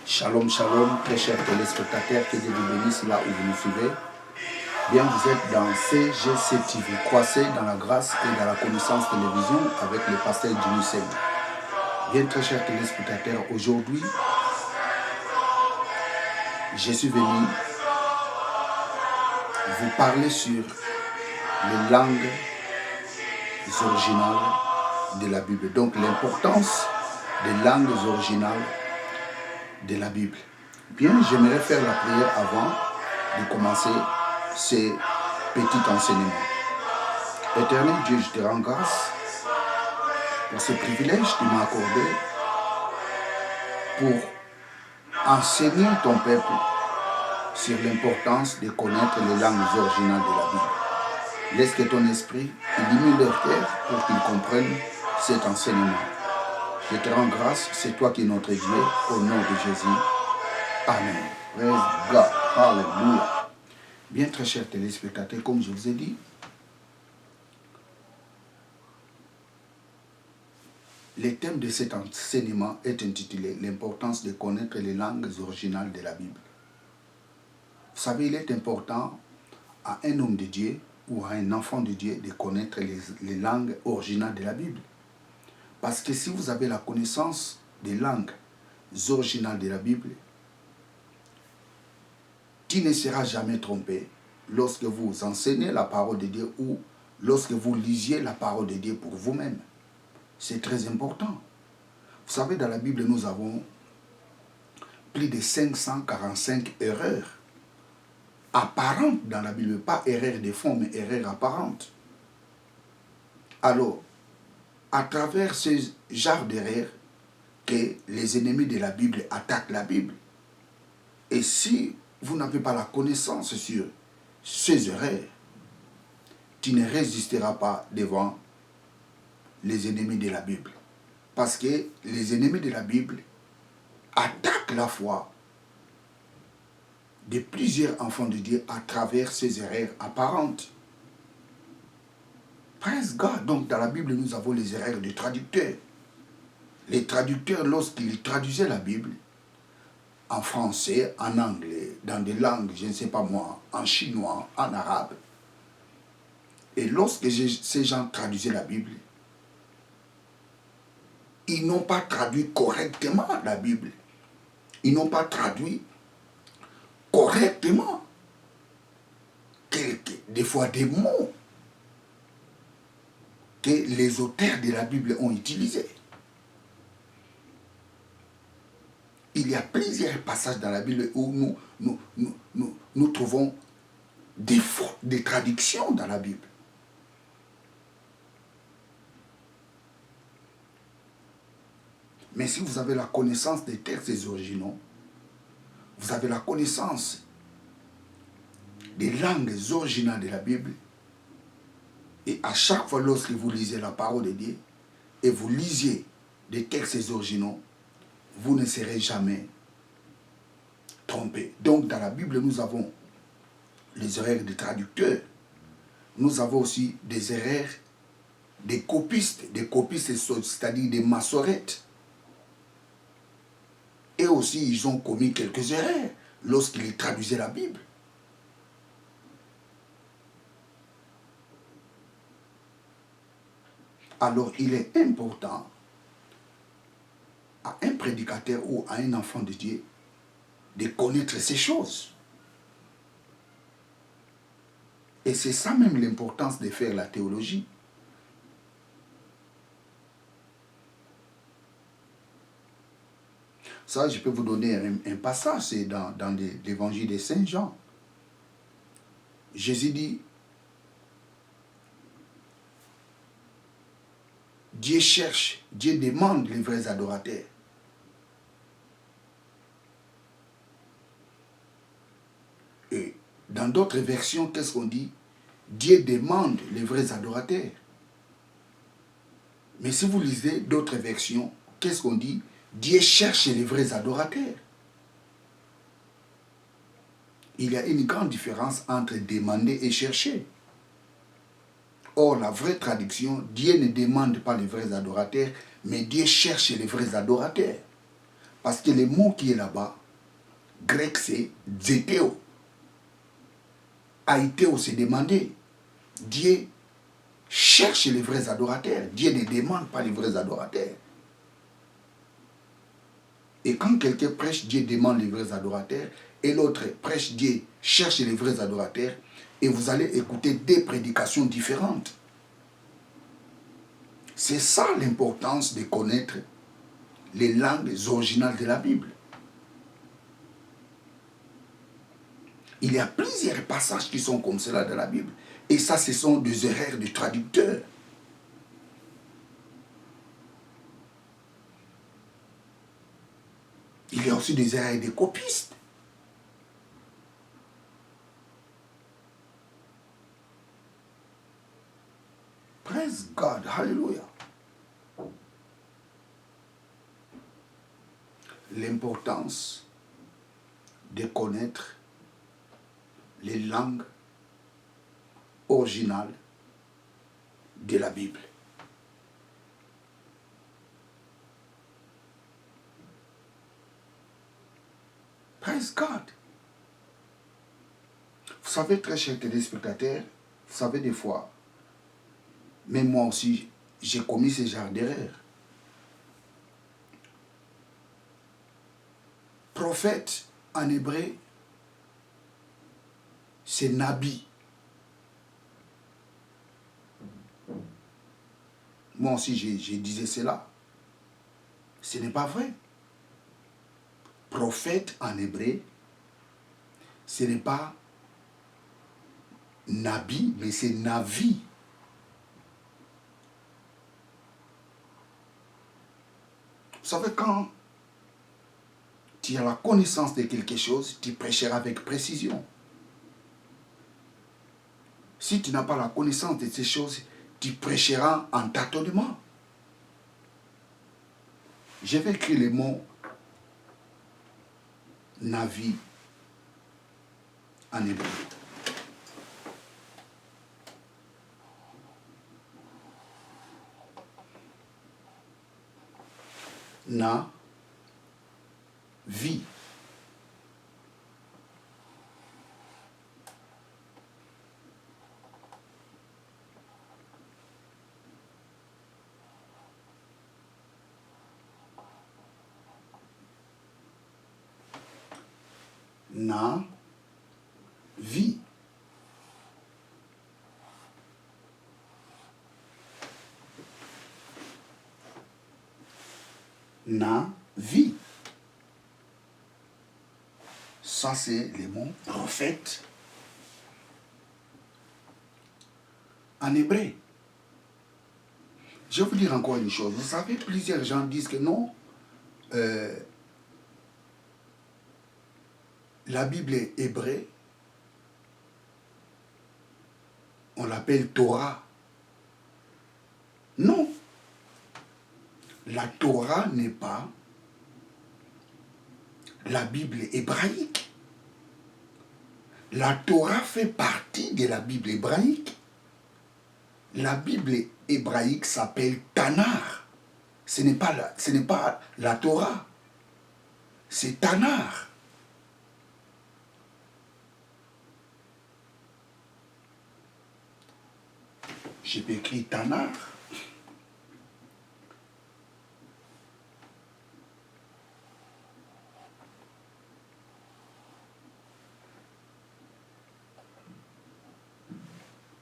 Shalom, shalom, très chers téléspectateurs, que Dieu vous bénisse là où vous nous suivez. Bien, vous êtes dans CGC TV, croissez dans la grâce et dans la connaissance télévision avec le pasteur Jimmy Seng. Bien, très chers téléspectateurs, aujourd'hui, je suis venu vous parler sur les langues originales de la Bible. Donc, l'importance des langues originales de la Bible. Bien, j'aimerais faire la prière avant de commencer ces petits enseignements. Éternel Dieu, je te rends grâce pour ce privilège que tu m'as accordé pour enseigner ton peuple sur l'importance de connaître les langues originales de la Bible. Laisse que ton esprit illumine leur cœur pour qu'ils comprennent cet enseignement. Je te rends grâce, c'est toi qui es notre Dieu, au nom de Jésus. Amen. Praise God. Hallelujah. Bien, très chers téléspectateurs, comme je vous ai dit, le thème de cet enseignement est intitulé « L'importance de connaître les langues originales de la Bible ». Vous savez, il est important à un homme de Dieu ou à un enfant de Dieu de connaître les langues originales de la Bible. Parce que si vous avez la connaissance des langues originales de la Bible, tu ne seras jamais trompé lorsque vous enseignez la parole de Dieu ou lorsque vous lisiez la parole de Dieu pour vous-même. C'est très important. Vous savez, dans la Bible, nous avons plus de 545 erreurs apparentes dans la Bible. Pas erreurs de fond, mais erreurs apparentes. Alors, à travers ce genre d'erreurs, que les ennemis de la Bible attaquent la Bible. Et si vous n'avez pas la connaissance sur ces erreurs, tu ne résisteras pas devant les ennemis de la Bible. Parce que les ennemis de la Bible attaquent la foi de plusieurs enfants de Dieu à travers ces erreurs apparentes. Praise God. Donc dans la Bible, nous avons les erreurs de traducteurs. Les traducteurs, lorsqu'ils traduisaient la Bible, en français, en anglais, dans des langues, je ne sais pas moi, en chinois, en arabe, et lorsque ces gens traduisaient la Bible, ils n'ont pas traduit correctement la Bible. Ils n'ont pas traduit correctement des fois des mots que les auteurs de la Bible ont utilisés. Il y a plusieurs passages dans la Bible où nous trouvons des fautes de traduction dans la Bible. Mais si vous avez la connaissance des textes originaux, vous avez la connaissance des langues originales de la Bible, et à chaque fois lorsque vous lisez la parole de Dieu, et vous lisiez des textes originaux, vous ne serez jamais trompé. Donc dans la Bible, nous avons les erreurs des traducteurs. Nous avons aussi des erreurs des copistes, c'est-à-dire des massorettes. Et aussi, ils ont commis quelques erreurs lorsqu'ils traduisaient la Bible. Alors, il est important à un prédicateur ou à un enfant de Dieu de connaître ces choses. Et c'est ça même l'importance de faire la théologie. Ça, je peux vous donner un passage, c'est dans l'évangile de Saint Jean. Jésus dit, Dieu cherche, Dieu demande les vrais adorateurs. Et dans d'autres versions, qu'est-ce qu'on dit? Dieu demande les vrais adorateurs. Mais si vous lisez d'autres versions, qu'est-ce qu'on dit? Dieu cherche les vrais adorateurs. Il y a une grande différence entre demander et chercher. Or, la vraie traduction, Dieu ne demande pas les vrais adorateurs, mais Dieu cherche les vrais adorateurs. Parce que le mot qui est là-bas, grec, c'est zeteo. Aïteo, c'est demander. Dieu cherche les vrais adorateurs. Dieu ne demande pas les vrais adorateurs. Et quand quelqu'un prêche, Dieu demande les vrais adorateurs, et l'autre prêche, Dieu cherche les vrais adorateurs, et vous allez écouter deux prédications différentes. C'est ça l'importance de connaître les langues originales de la Bible. Il y a plusieurs passages qui sont comme cela dans la Bible. Et ça, ce sont des erreurs de traducteurs. Il y a aussi des erreurs de copistes. Praise God, hallelujah. L'importance de connaître les langues originales de la Bible. Praise God. Vous savez, très chers téléspectateurs, vous savez des fois, même moi aussi, j'ai commis ce genre d'erreur. Prophète en hébreu, c'est Nabi. Moi aussi, je disais cela. Ce n'est pas vrai. Prophète en hébreu, ce n'est pas Nabi, mais c'est Navi. Vous savez, quand tu as la connaissance de quelque chose, tu prêcheras avec précision. Si tu n'as pas la connaissance de ces choses, tu prêcheras en tâtonnement. Je vais écrire le mot Navi en hébreu. Na, vie. Na, vie. Na, vie. Ça, c'est le mot prophète en hébreu. Je vais vous dire encore une chose. Vous savez, plusieurs gens disent que non, la Bible est hébreu, on l'appelle Torah. Non. La Torah n'est pas la Bible hébraïque. La Torah fait partie de la Bible hébraïque. La Bible hébraïque s'appelle Tanar. Ce n'est pas la Torah. C'est Tanar. Je peux écrire Tanar.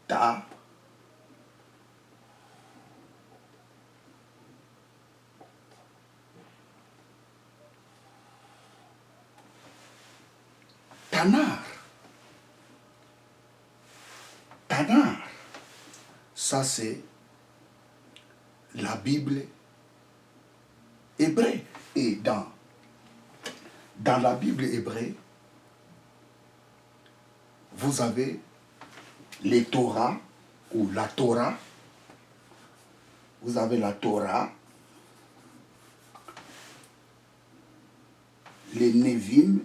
Ta. Tanar. Tanar. Ça, c'est la Bible hébraïque. Et dans la Bible hébraïque, vous avez les Torah ou la Torah. Vous avez la Torah, les Nevim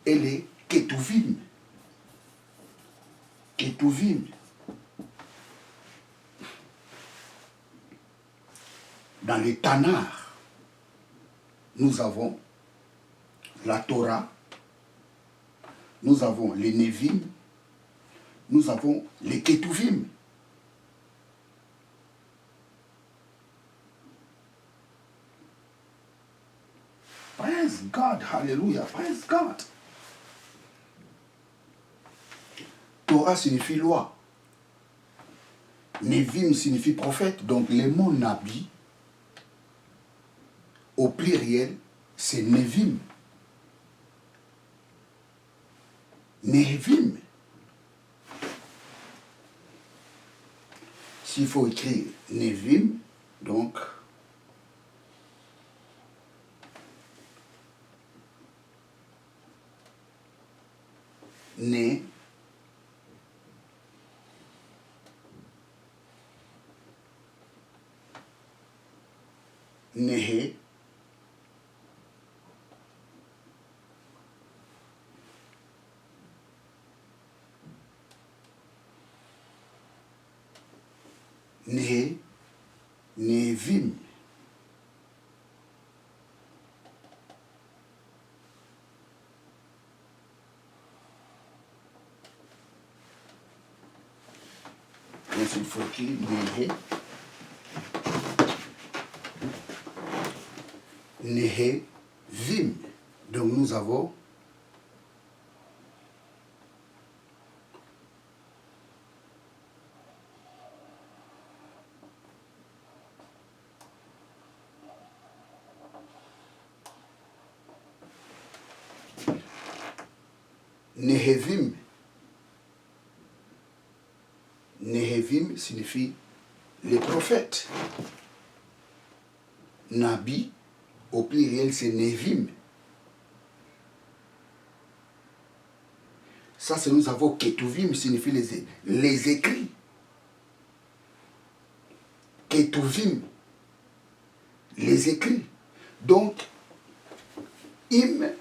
et les Ketuvim. Ketuvim. Dans les Tanakh, nous avons la Torah, nous avons les Nevim, nous avons les Ketuvim. Praise God, hallelujah, praise God. Torah signifie loi. Nevim signifie prophète. Donc les mots Nabi, au pluriel, c'est Nevim. Nevim. S'il faut écrire Nevim, donc né, Nehe, Nehe, Nevim. Donc il faut qu'il Nehe, Nehe, Vim. Donc nous avons Nehevim. Nehevim signifie les prophètes. Nabi, au pluriel, c'est Nevim. Ça, c'est nous avons Ketuvim, signifie les écrits. Ketuvim, les écrits. Donc, Im,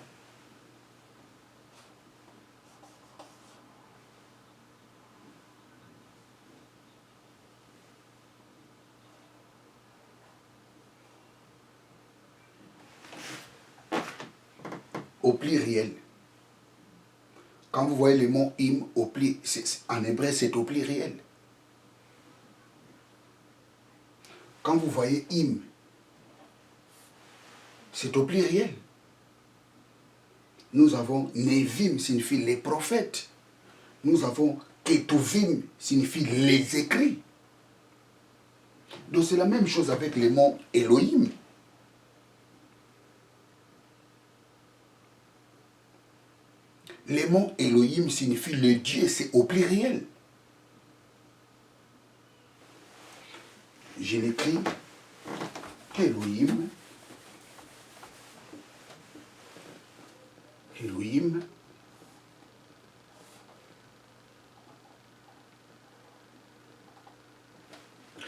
au pluriel. Quand vous voyez le mot im au pluriel, en hébreu c'est au pluriel. Quand vous voyez im, c'est au pluriel. Nous avons Nevim, signifie les prophètes. Nous avons Ketuvim, signifie les écrits. Donc c'est la même chose avec le mot Elohim. Le mot Elohim signifie le Dieu, c'est au pluriel. Je l'écris Elohim. Elohim.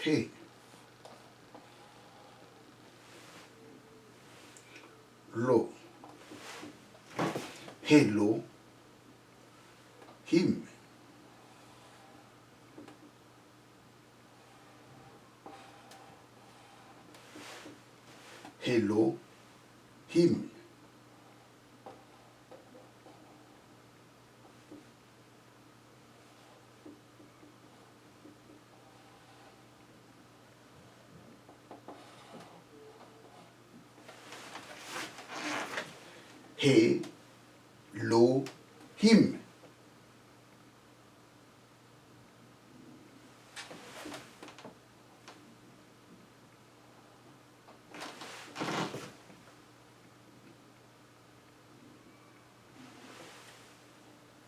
He. Lo. Hello. Him. Hello. Him. He. Lo. Him.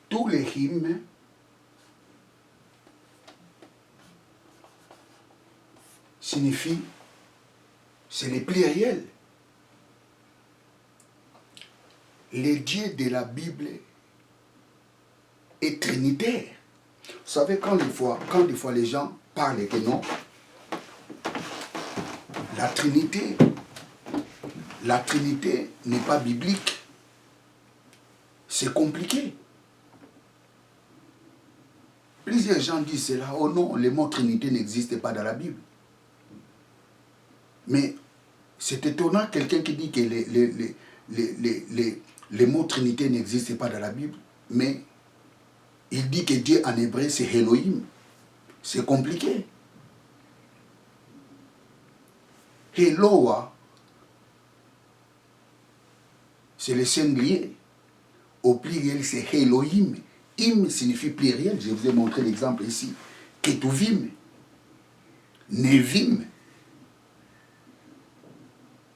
Tous les hymnes signifient, c'est les pluriels. Le Dieu de la Bible est trinitaire. Vous savez, quand des fois les gens parlent que non, la Trinité n'est pas biblique. C'est compliqué. Plusieurs gens disent cela. Oh non, le mot Trinité n'existe pas dans la Bible. Mais c'est étonnant, quelqu'un qui dit que les mots Trinité n'existent pas dans la Bible, mais il dit que Dieu en hébreu c'est Elohim. C'est compliqué. Eloah, c'est le singulier. Au pluriel, c'est Elohim. Im signifie pluriel. Je vous ai montré l'exemple ici. Ketuvim, Nevim.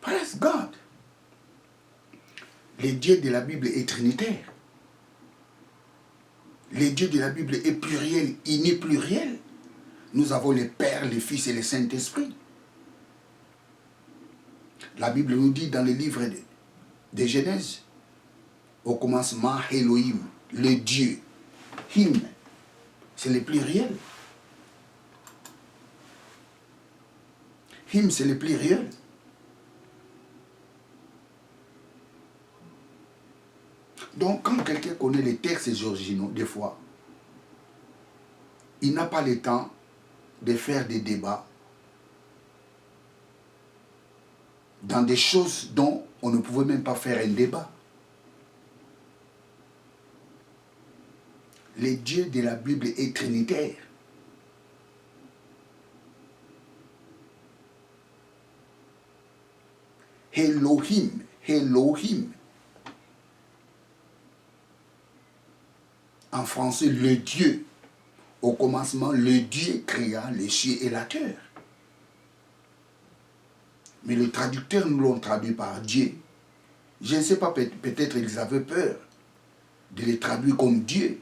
Praise God. Le Dieu de la Bible est trinitaire. Le Dieu de la Bible est pluriel, pluriel. Nous avons le Père, le Fils et le Saint-Esprit. La Bible nous dit dans le livre de Genèse, au commencement, Elohim, le Dieu. Him, c'est le pluriel. Him, c'est le pluriel. Donc, quand quelqu'un connaît les textes originaux, des fois, il n'a pas le temps de faire des débats dans des choses dont on ne pouvait même pas faire un débat. Le Dieu de la Bible est trinitaire. Elohim, Elohim. En français, le Dieu. Au commencement, le Dieu créa les cieux et la terre. Mais les traducteurs nous l'ont traduit par Dieu. Je ne sais pas, peut-être ils avaient peur de les traduire comme Dieu.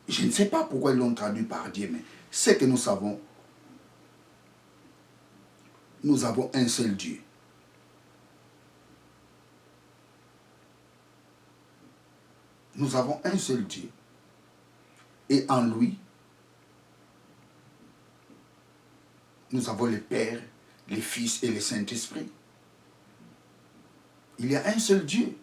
Je ne sais pas pourquoi ils l'ont traduit par Dieu, mais c'est que nous savons un seul Dieu. Nous avons un seul Dieu. Et en lui, nous avons le Père, le Fils et le Saint-Esprit. Il y a un seul Dieu.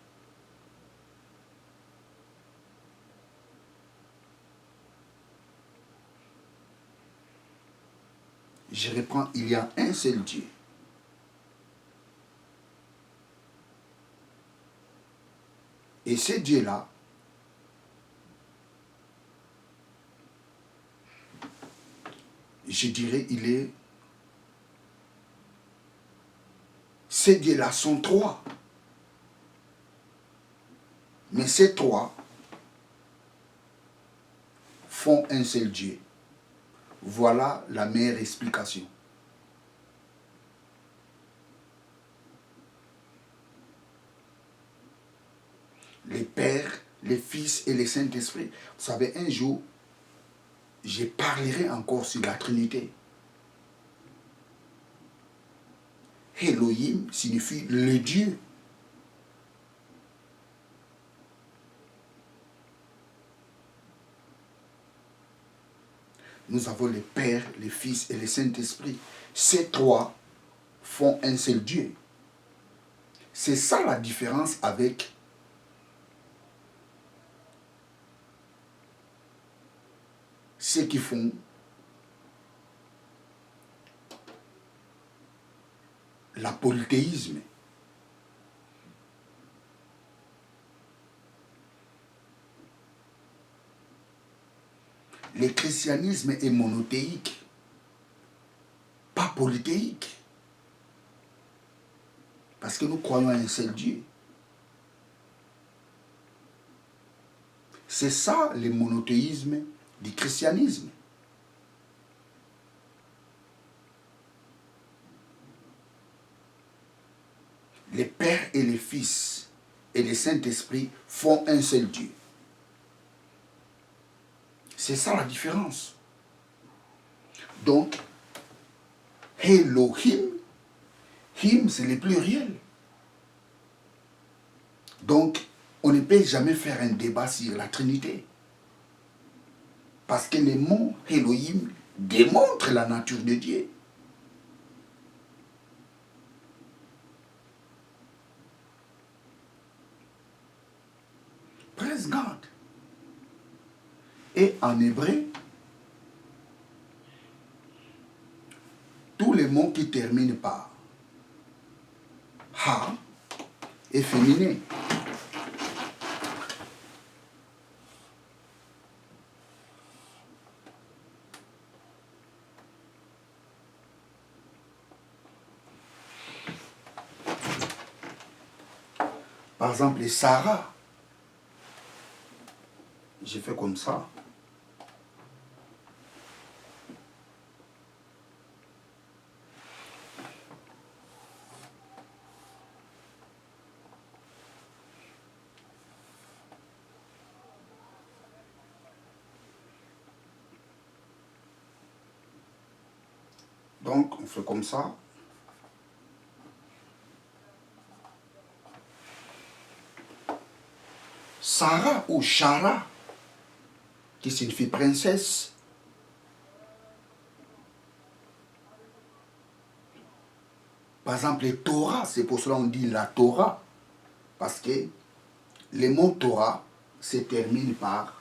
Je reprends, il y a un seul Dieu. Et ce Dieu-là, je dirais, ces dieux-là sont trois. Mais ces trois font un seul Dieu. Voilà la meilleure explication. Le Père, le Fils et le Saint-Esprit. Vous savez, un jour, je parlerai encore sur la Trinité. Elohim signifie le Dieu. Nous avons le Père, le Fils et le Saint-Esprit. Ces trois font un seul Dieu. C'est ça la différence avec ceux qui font la polythéisme. Le christianisme est monothéique, pas polythéique. Parce que nous croyons à un seul Dieu. C'est ça le monothéisme du christianisme. Le Père et le Fils et le Saint-Esprit font un seul Dieu. C'est ça la différence. Donc, Elohim, Him c'est le pluriel. Donc, on ne peut jamais faire un débat sur la Trinité. Parce que le mot Elohim démontre la nature de Dieu. Praise God. Et en hébreu, tous les mots qui terminent par ha est féminin. Par exemple, Sarah, j'ai fait comme ça. Donc, on fait comme ça. Sarah ou Shara, qui signifie princesse. Par exemple, les Torah, c'est pour cela qu'on dit la Torah. Parce que les mots Torah se terminent par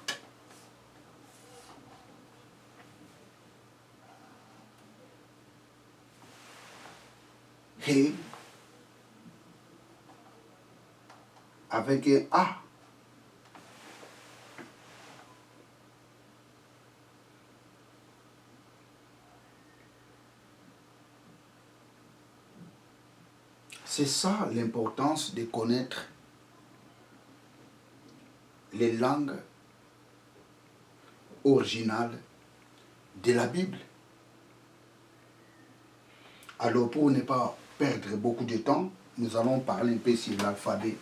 He avec un A. C'est ça l'importance de connaître les langues originales de la Bible. Alors pour ne pas perdre beaucoup de temps, nous allons parler un peu sur l'alphabet.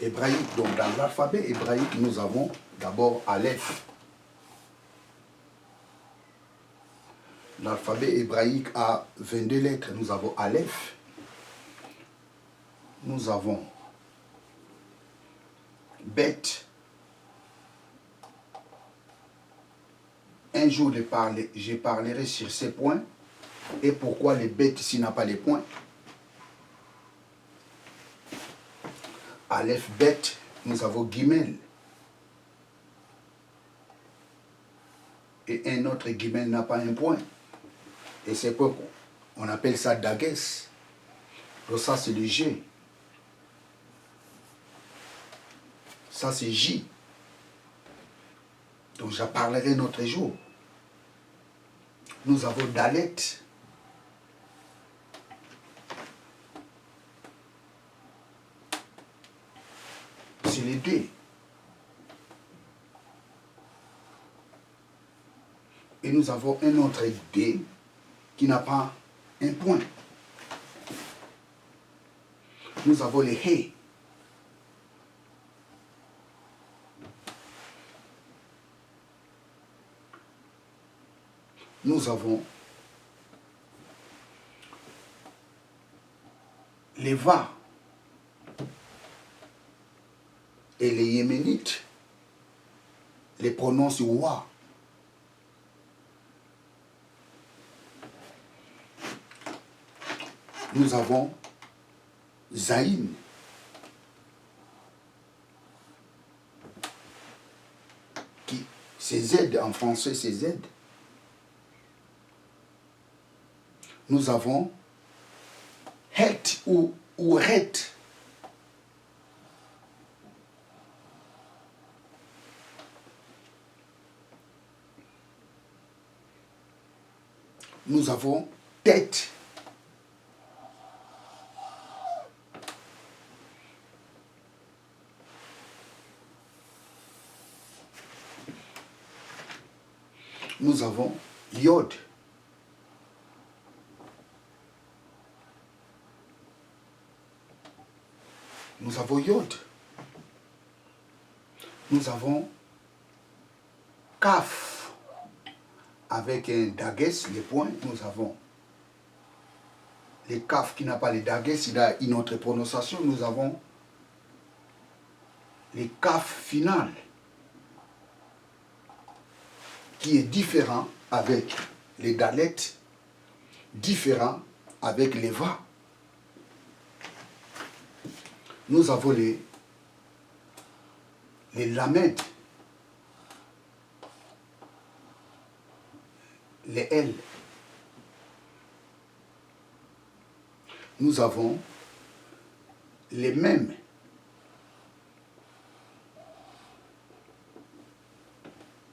Hébraïque. Donc dans l'alphabet hébraïque, nous avons d'abord Aleph. L'alphabet hébraïque a 22 lettres. Nous avons Aleph. Nous avons Bet. Un jour, je parlerai sur ces points et pourquoi les bêtes s'il n'a pas les points. Aleph, Bet, nous avons Gimel. Et un autre Gimel n'a pas un point. Et c'est pourquoi on appelle ça Dagues. Donc ça, c'est le G. Ça, c'est J. Donc j'en parlerai un autre jour. Nous avons Dalet. C'est les deux. Et nous avons un autre D qui n'a pas un point. Nous avons les He. Nous avons les Va. Et les Yéménites les prononcent Wa. Nous avons Zaïn. C'est Z, en français c'est Z. Nous avons Het ou Het. Nous avons Tête. Nous avons Yod. Nous avons Yod. Nous avons Kaf. Avec un Dagues, les points, nous avons les Kaf qui n'a pas les Dagues, il a une autre prononciation. Nous avons les Kaf finales qui est différent avec les Dalet, différent avec les Va. nous avons les lamèdes, les L. Nous avons les mêmes.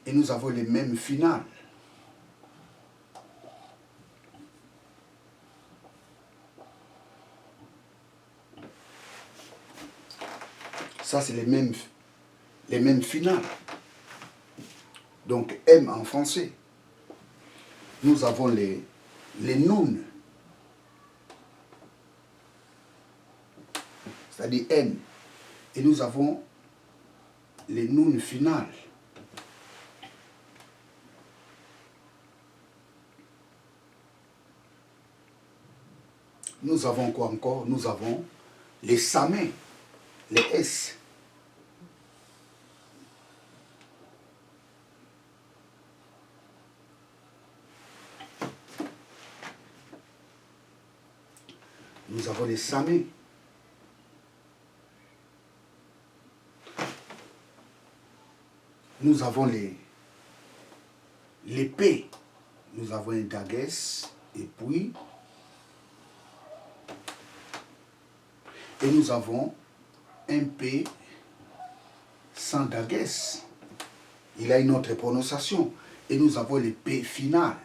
Et nous avons les mêmes finales. Ça, c'est les mêmes finales. Donc, M en français. Nous avons les nouns. C'est-à-dire N. Et nous avons les nouns finales. Nous avons quoi encore? Nous avons les samés, les S. Nous avons les samés. Nous avons les P. Nous avons un dagues et puis et nous avons un P sans dagues. Il a une autre prononciation. Et nous avons les P finales.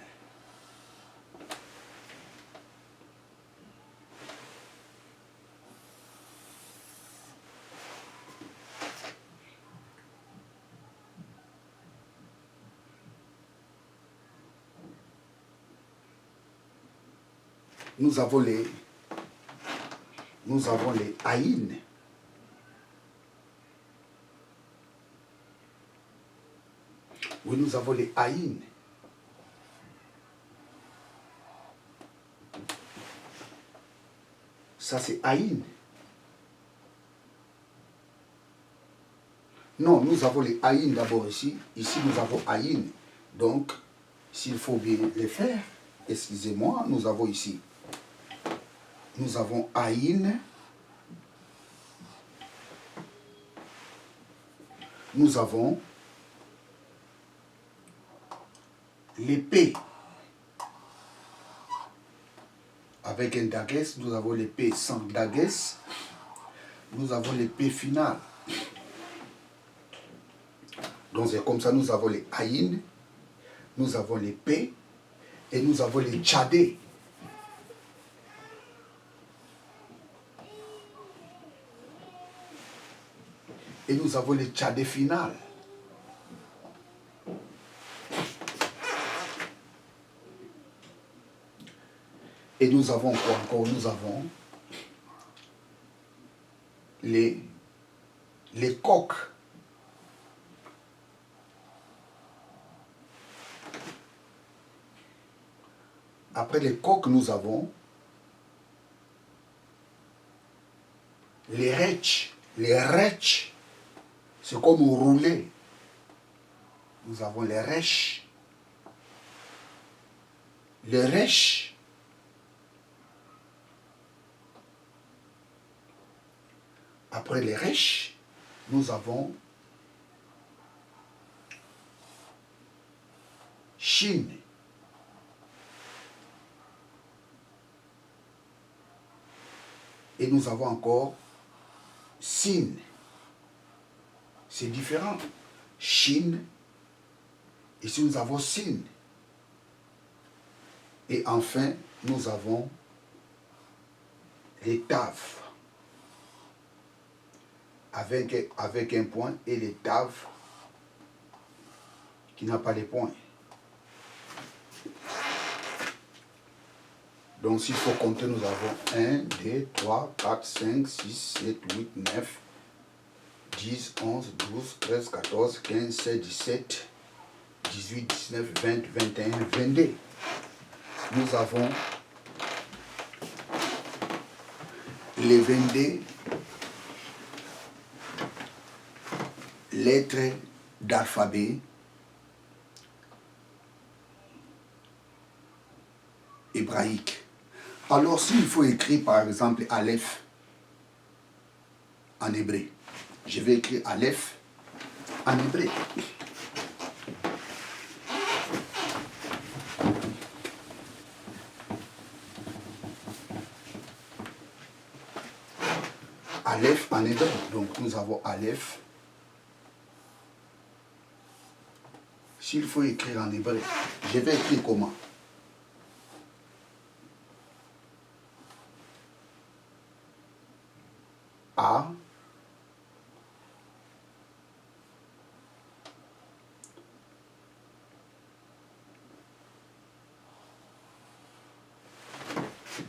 Nous avons les haïnes. Oui, nous avons les haïnes. Ça, c'est haïne. Non, nous avons les haïnes d'abord ici. Ici, nous avons haïne. Donc, s'il faut bien les faire, excusez-moi, nous avons ici. Nous avons haïne. Nous avons l'épée. Avec un dagues, nous avons l'épée sans dagues. Nous avons l'épée finale. Donc c'est comme ça, nous avons les haïnes, nous avons l'épée et nous avons les tchadés. Et nous avons les tchadés finales. Et nous avons quoi encore? Nous avons les coqs. Après les coqs, nous avons les rech. Les rech, c'est comme rouler. Nous avons les rech. Les rech. Après les rech, nous avons Chine. Et nous avons encore Sin. C'est différent. Chine. Ici, nous avons Sin. Et enfin, nous avons les Tav. Avec un point et les Tav qui n'a pas les points. Donc s'il faut compter, nous avons 1, 2, 3, 4, 5, 6, 7, 8, 9, 10, 11, 12, 13, 14, 15, 16, 17, 18, 19, 20, 21, 22. Nous avons les 22 lettres d'alphabet hébraïque. Alors s'il faut écrire par exemple Aleph, en hébreu. Je vais écrire Aleph en hébreu. Aleph en hébreu. Donc nous avons Aleph. S'il faut écrire en hébreu, je vais écrire comment? A.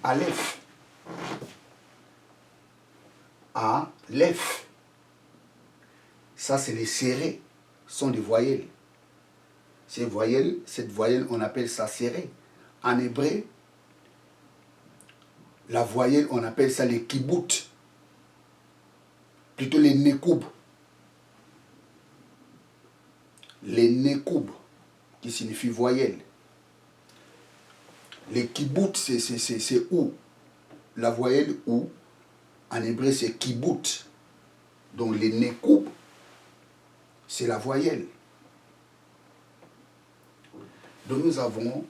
Aleph. Aleph. Ça, c'est les serrés. Ce sont des voyelles. Ces voyelles, cette voyelle, on appelle ça serré. En hébreu, la voyelle, on appelle ça les kibout. Plutôt les nekoub. Les nekoub, qui signifie voyelle. Les kibout, c'est où? La voyelle ou, en hébreu, c'est kibout. Donc les nekoub, c'est la voyelle. Donc nous avons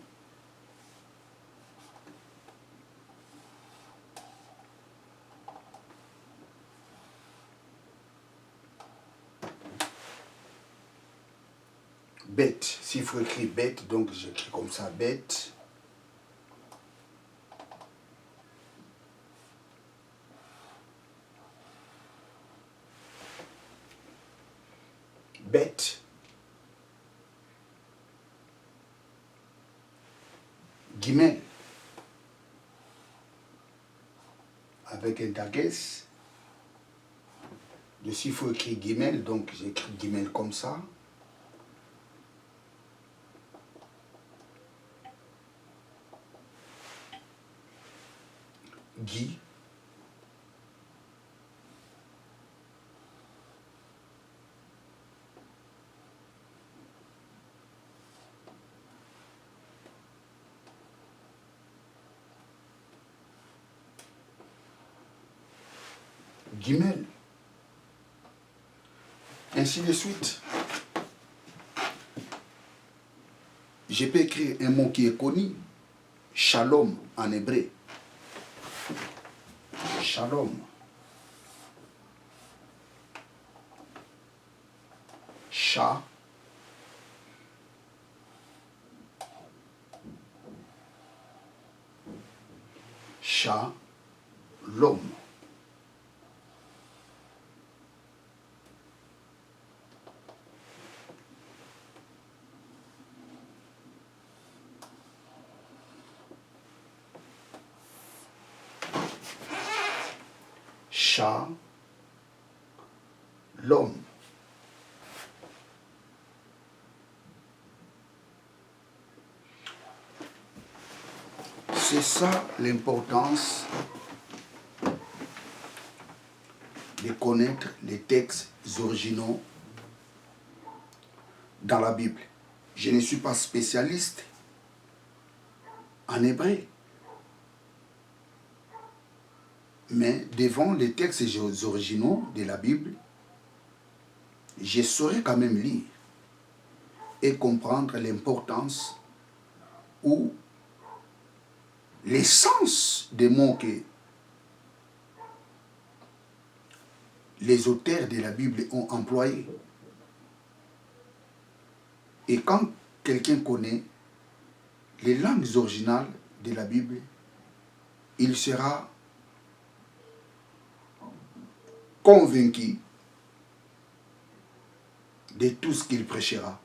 bête. S'il faut écrire bête, donc j'écris comme ça, bête. Bête. Guimel. Avec un daguès. De s'il faut écrire guimel, donc j'écris guimel comme ça. Guy. Guimel. Ainsi de suite. Je peux écrire un mot qui est connu. Shalom en hébreu. Shalom. Sha. Shalom. Shalom. C'est ça l'importance de connaître les textes originaux dans la Bible. Je ne suis pas spécialiste en hébreu, mais devant les textes originaux de la Bible, je saurais quand même lire et comprendre l'importance ou l'essence des mots que les auteurs de la Bible ont employés. Et quand quelqu'un connaît les langues originales de la Bible, il sera convaincu de tout ce qu'il prêchera.